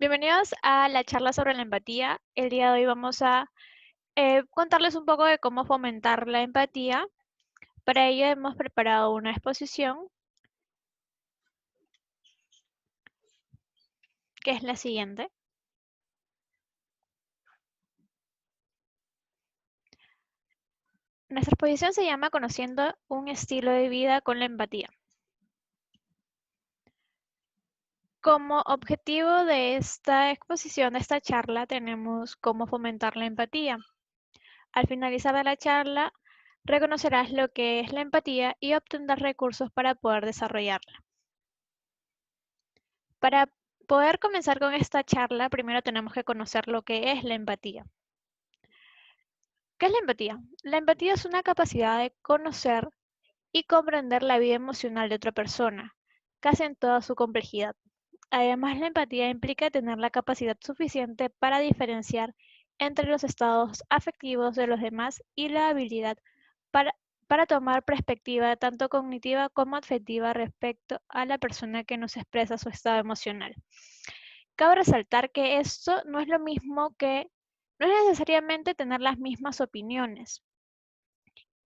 Bienvenidos a la charla sobre la empatía. El día de hoy vamos a contarles un poco de cómo fomentar la empatía. Para ello hemos preparado una exposición que es la siguiente. Nuestra exposición se llama Conociendo un estilo de vida con la empatía. Como objetivo de esta exposición, de esta charla, tenemos cómo fomentar la empatía. Al finalizar de la charla, reconocerás lo que es la empatía y obtendrás recursos para poder desarrollarla. Para poder comenzar con esta charla, primero tenemos que conocer lo que es la empatía. ¿Qué es la empatía? La empatía es una capacidad de conocer y comprender la vida emocional de otra persona, casi en toda su complejidad. Además, la empatía implica tener la capacidad suficiente para diferenciar entre los estados afectivos de los demás y la habilidad para, para tomar perspectiva tanto cognitiva como afectiva respecto a la persona que nos expresa su estado emocional. Cabe resaltar que esto no es lo mismo que, no es necesariamente tener las mismas opiniones.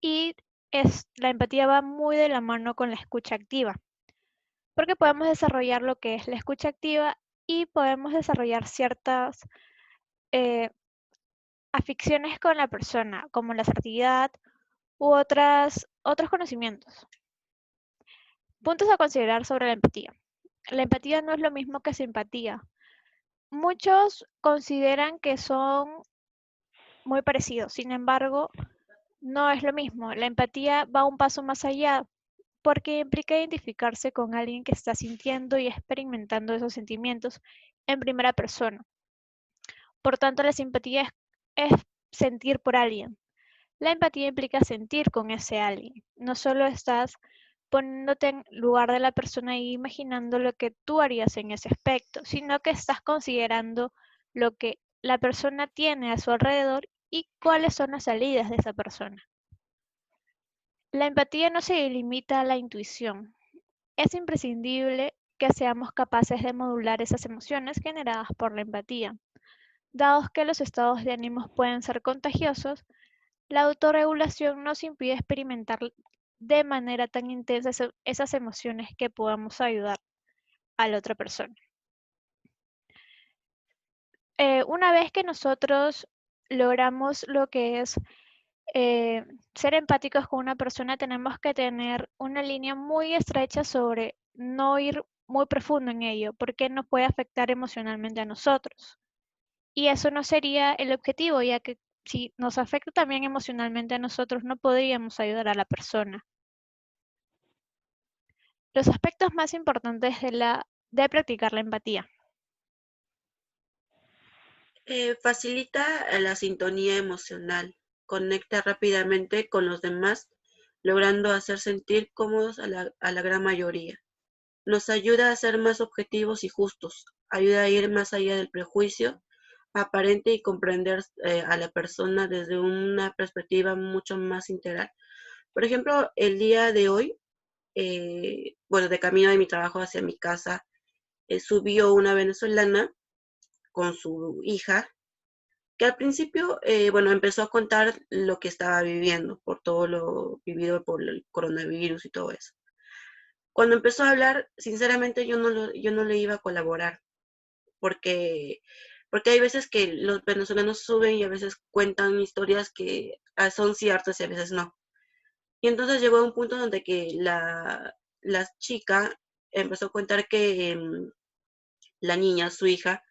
Y la empatía va muy de la mano con la escucha activa, porque podemos desarrollar lo que es la escucha activa y podemos desarrollar ciertas eh, aficiones con la persona, como la asertividad u otros conocimientos. Puntos a considerar sobre la empatía. La empatía no es lo mismo que simpatía. Muchos consideran que son muy parecidos, sin embargo, no es lo mismo. La empatía va un paso más allá porque implica identificarse con alguien que está sintiendo y experimentando esos sentimientos en primera persona. Por tanto, la simpatía es sentir por alguien. La empatía implica sentir con ese alguien. No solo estás poniéndote en lugar de la persona y imaginando lo que tú harías en ese aspecto, sino que estás considerando lo que la persona tiene a su alrededor y cuáles son las salidas de esa persona. La empatía no se limita a la intuición. Es imprescindible que seamos capaces de modular esas emociones generadas por la empatía. Dados que los estados de ánimos pueden ser contagiosos, la autorregulación nos impide experimentar de manera tan intensa esas emociones que podamos ayudar a la otra persona. Una vez que nosotros logramos lo que es ser empáticos con una persona, tenemos que tener una línea muy estrecha sobre no ir muy profundo en ello, porque nos puede afectar emocionalmente a nosotros. Y eso no sería el objetivo, ya que si nos afecta también emocionalmente a nosotros, no podríamos ayudar a la persona. Los aspectos más importantes de practicar la empatía. Facilita la sintonía emocional, conecta rápidamente con los demás, logrando hacer sentir cómodos a la gran mayoría. Nos ayuda a ser más objetivos y justos, ayuda a ir más allá del prejuicio aparente y comprender a la persona desde una perspectiva mucho más integral. Por ejemplo, el día de hoy, de camino de mi trabajo hacia mi casa, subió una venezolana con su hija que al principio, empezó a contar lo que estaba viviendo por todo lo vivido por el coronavirus y todo eso. Cuando empezó a hablar, sinceramente yo no le iba a colaborar, porque, porque hay veces que los venezolanos suben y a veces cuentan historias que son ciertas y a veces no. Y entonces llegó a un punto donde que la chica empezó a contar que la niña, su hija,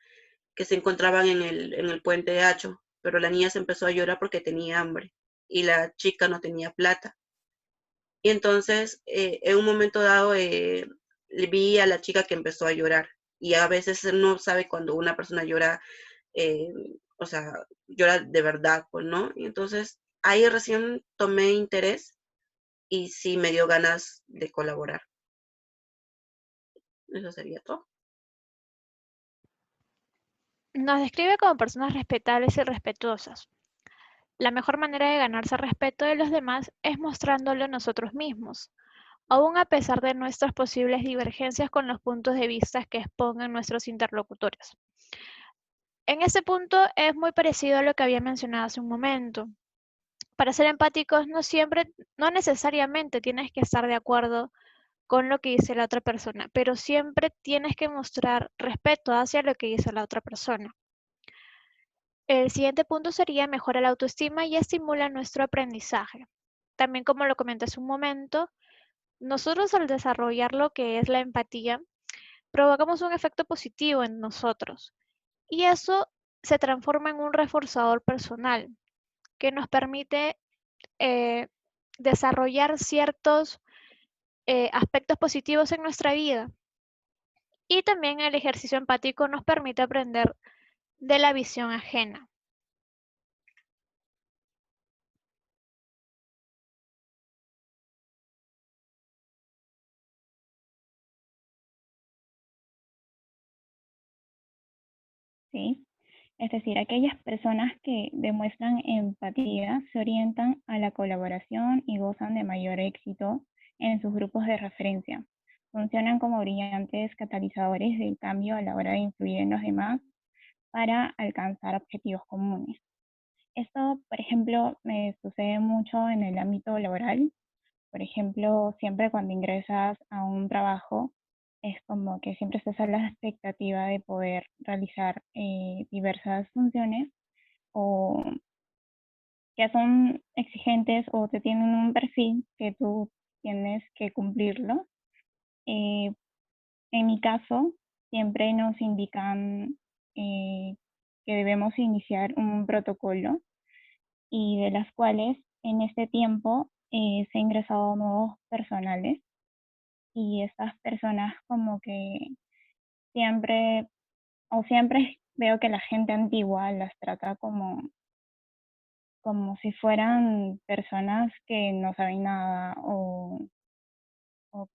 que se encontraban en el puente de Hacho, pero la niña se empezó a llorar porque tenía hambre y la chica no tenía plata. Y entonces, en un momento dado, vi a la chica que empezó a llorar y a veces no sabe cuando una persona llora, eh, o sea, llora de verdad, pues, ¿no? Y entonces ahí recién tomé interés y sí me dio ganas de colaborar. Eso sería todo. Nos describe como personas respetables y respetuosas. La mejor manera de ganarse el respeto de los demás es mostrándolo nosotros mismos, aun a pesar de nuestras posibles divergencias con los puntos de vista que expongan nuestros interlocutores. En ese punto es muy parecido a lo que había mencionado hace un momento. Para ser empáticos no necesariamente tienes que estar de acuerdo con lo que dice la otra persona, pero siempre tienes que mostrar respeto hacia lo que dice la otra persona. El siguiente punto sería mejora la autoestima y estimula nuestro aprendizaje. También como lo comenté hace un momento, nosotros al desarrollar lo que es la empatía, provocamos un efecto positivo en nosotros y eso se transforma en un reforzador personal que nos permite eh, desarrollar ciertos aspectos positivos en nuestra vida. Y también el ejercicio empático nos permite aprender de la visión ajena. ¿Sí? Es decir, aquellas personas que demuestran empatía se orientan a la colaboración y gozan de mayor éxito en sus grupos de referencia. Funcionan como brillantes catalizadores del cambio a la hora de influir en los demás para alcanzar objetivos comunes. Esto, por ejemplo, me sucede mucho en el ámbito laboral. Por ejemplo, siempre cuando ingresas a un trabajo, es como que siempre estás a la expectativa de poder realizar diversas funciones o que son exigentes o te tienen un perfil que tú tienes que cumplirlo. Eh, en mi caso, siempre nos indican que debemos iniciar un protocolo y de las cuales en este tiempo se han ingresado nuevos personales y estas personas como que siempre siempre veo que la gente antigua las trata como si fueran personas que no saben nada o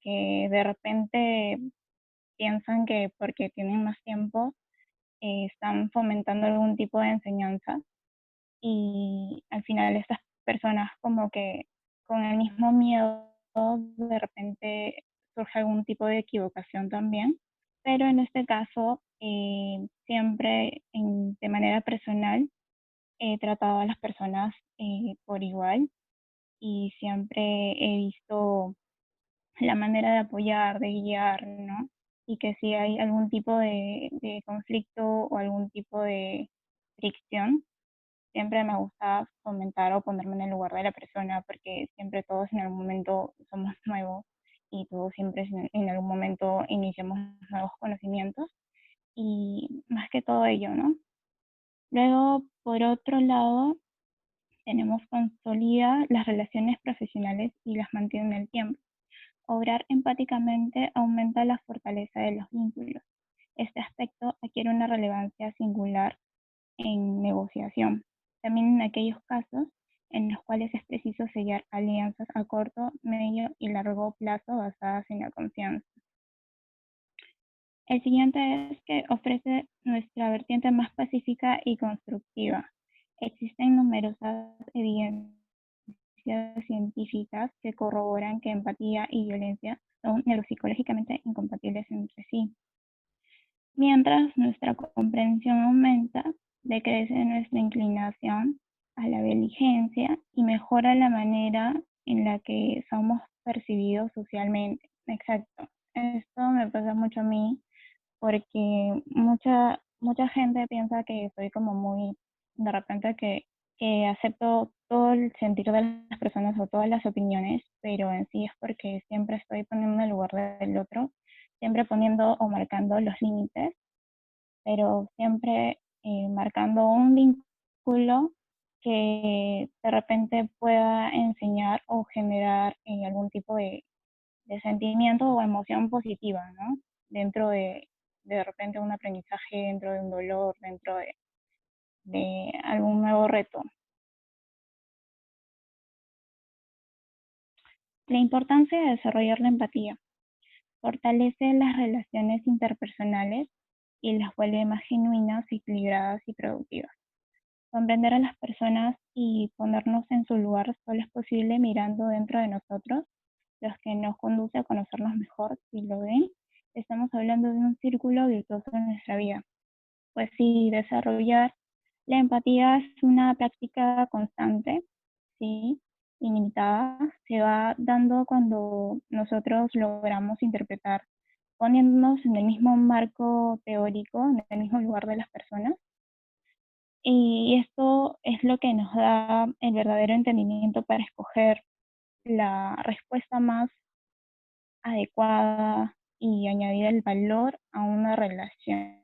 que de repente piensan que porque tienen más tiempo están fomentando algún tipo de enseñanza y al final estas personas como que con el mismo miedo de repente surge algún tipo de equivocación también, pero en este caso siempre de manera personal he tratado a las personas por igual y siempre he visto la manera de apoyar, de guiar, ¿no? Y que si hay algún tipo de conflicto o algún tipo de fricción, siempre me gusta fomentar o ponerme en el lugar de la persona porque siempre todos en algún momento somos nuevos y todos siempre en algún momento iniciamos nuevos conocimientos y más que todo ello, ¿no? Luego, por otro lado, tenemos consolida las relaciones profesionales y las mantiene en el tiempo. Obrar empáticamente aumenta la fortaleza de los vínculos. Este aspecto adquiere una relevancia singular en negociación. También en aquellos casos en los cuales es preciso sellar alianzas a corto, medio y largo plazo basadas en la confianza. El siguiente es que ofrece nuestra vertiente más pacífica y constructiva. Existen numerosas evidencias científicas que corroboran que empatía y violencia son neuropsicológicamente incompatibles entre sí. Mientras nuestra comprensión aumenta, decrece nuestra inclinación a la beligerancia y mejora la manera en la que somos percibidos socialmente. Exacto. Esto me pasa mucho a mí porque mucha gente piensa que soy como muy, de repente que acepto todo el sentir de las personas o todas las opiniones, pero en sí es porque siempre estoy poniendo en el lugar del otro, siempre poniendo o marcando los límites, pero siempre marcando un vínculo que de repente pueda enseñar o generar algún tipo de sentimiento o emoción positiva, ¿no? Dentro de repente un aprendizaje, dentro de un dolor, dentro de algún nuevo reto. La importancia de desarrollar la empatía fortalece las relaciones interpersonales y las vuelve más genuinas, equilibradas y productivas. Comprender a las personas y ponernos en su lugar solo es posible mirando dentro de nosotros, los que nos conduce a conocernos mejor. Si lo ven, estamos hablando de un círculo virtuoso en nuestra vida. Pues sí, desarrollar la empatía es una práctica constante, sí, ilimitada. Se va dando cuando nosotros logramos interpretar, poniéndonos en el mismo marco teórico, en el mismo lugar de las personas. Y esto es lo que nos da el verdadero entendimiento para escoger la respuesta más adecuada y añadir el valor a una relación,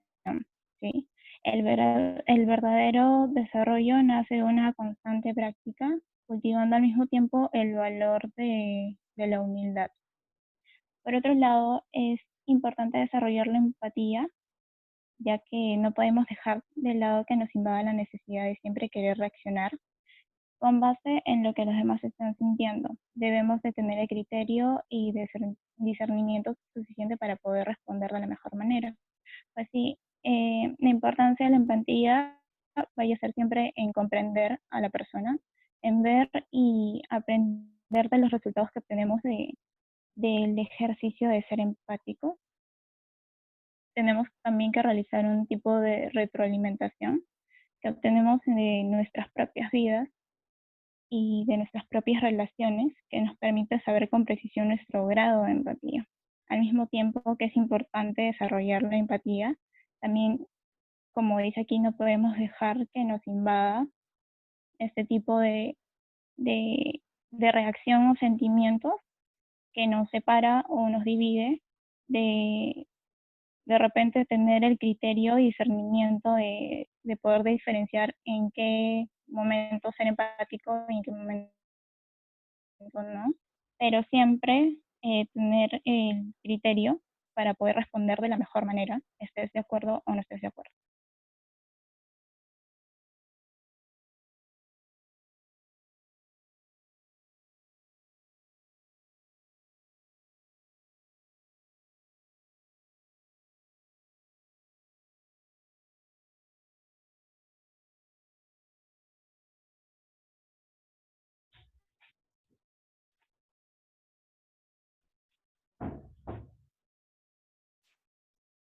¿sí? El verdadero desarrollo nace de una constante práctica, cultivando al mismo tiempo el valor de la humildad. Por otro lado, es importante desarrollar la empatía, ya que no podemos dejar de lado que nos invada la necesidad de siempre querer reaccionar con base en lo que los demás están sintiendo. Debemos de tener el criterio y discernimiento suficiente para poder responder de la mejor manera. Pues sí, la importancia de la empatía vaya a ser siempre en comprender a la persona, en ver y aprender de los resultados que obtenemos del ejercicio de ser empático. Tenemos también que realizar un tipo de retroalimentación que obtenemos de nuestras propias vidas y de nuestras propias relaciones que nos permite saber con precisión nuestro grado de empatía. Al mismo tiempo que es importante desarrollar la empatía, también, como dice aquí, no podemos dejar que nos invada este tipo de reacción o sentimientos que nos separa o nos divide de de repente tener el criterio y discernimiento de poder diferenciar en qué momento ser empático y en qué momento no, pero siempre tener el criterio para poder responder de la mejor manera, estés de acuerdo o no estés de acuerdo.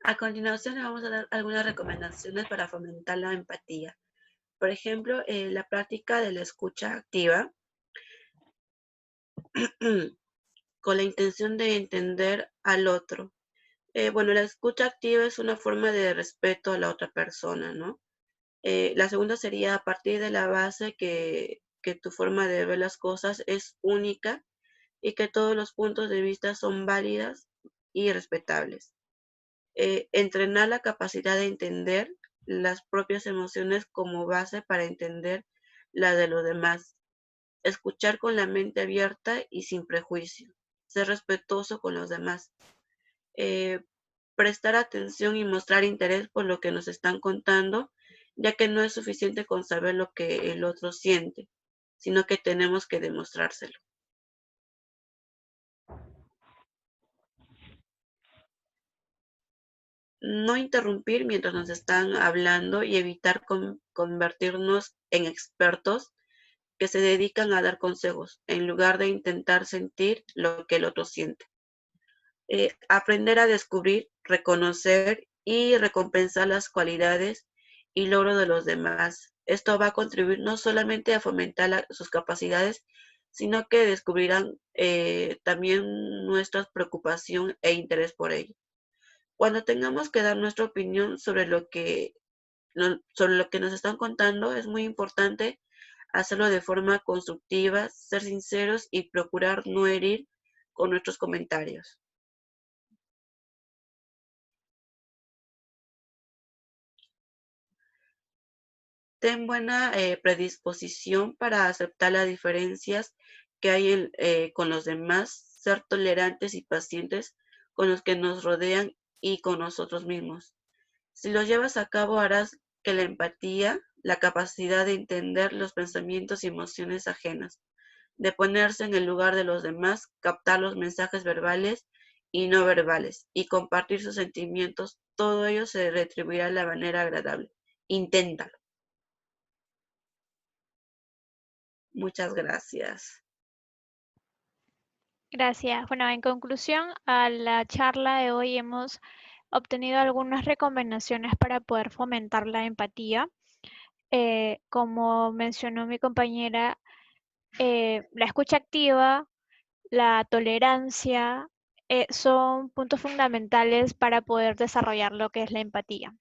A continuación, le vamos a dar algunas recomendaciones para fomentar la empatía. Por ejemplo, la práctica de la escucha activa con la intención de entender al otro. Bueno, la escucha activa es una forma de respeto a la otra persona, ¿no? La segunda sería a partir de la base que tu forma de ver las cosas es única y que todos los puntos de vista son válidas y respetables. Entrenar la capacidad de entender las propias emociones como base para entender la de los demás. Escuchar con la mente abierta y sin prejuicio. Ser respetuoso con los demás. Eh, prestar atención y mostrar interés por lo que nos están contando, ya que no es suficiente con saber lo que el otro siente, sino que tenemos que demostrárselo. No interrumpir mientras nos están hablando y evitar convertirnos en expertos que se dedican a dar consejos, en lugar de intentar sentir lo que el otro siente. Aprender a descubrir, reconocer y recompensar las cualidades y logros de los demás. Esto va a contribuir no solamente a fomentar sus capacidades, sino que descubrirán también nuestra preocupación e interés por ello. Cuando tengamos que dar nuestra opinión sobre lo que nos están contando, es muy importante hacerlo de forma constructiva, ser sinceros y procurar no herir con nuestros comentarios. Ten buena predisposición para aceptar las diferencias que hay con los demás, ser tolerantes y pacientes con los que nos rodean y con nosotros mismos. Si lo llevas a cabo, harás que la empatía, la capacidad de entender los pensamientos y emociones ajenas, de ponerse en el lugar de los demás, captar los mensajes verbales y no verbales y compartir sus sentimientos, todo ello se retribuirá de la manera agradable. Inténtalo. Muchas gracias. Gracias. Bueno, en conclusión a la charla de hoy hemos obtenido algunas recomendaciones para poder fomentar la empatía. Como mencionó mi compañera, la escucha activa, la tolerancia, son puntos fundamentales para poder desarrollar lo que es la empatía.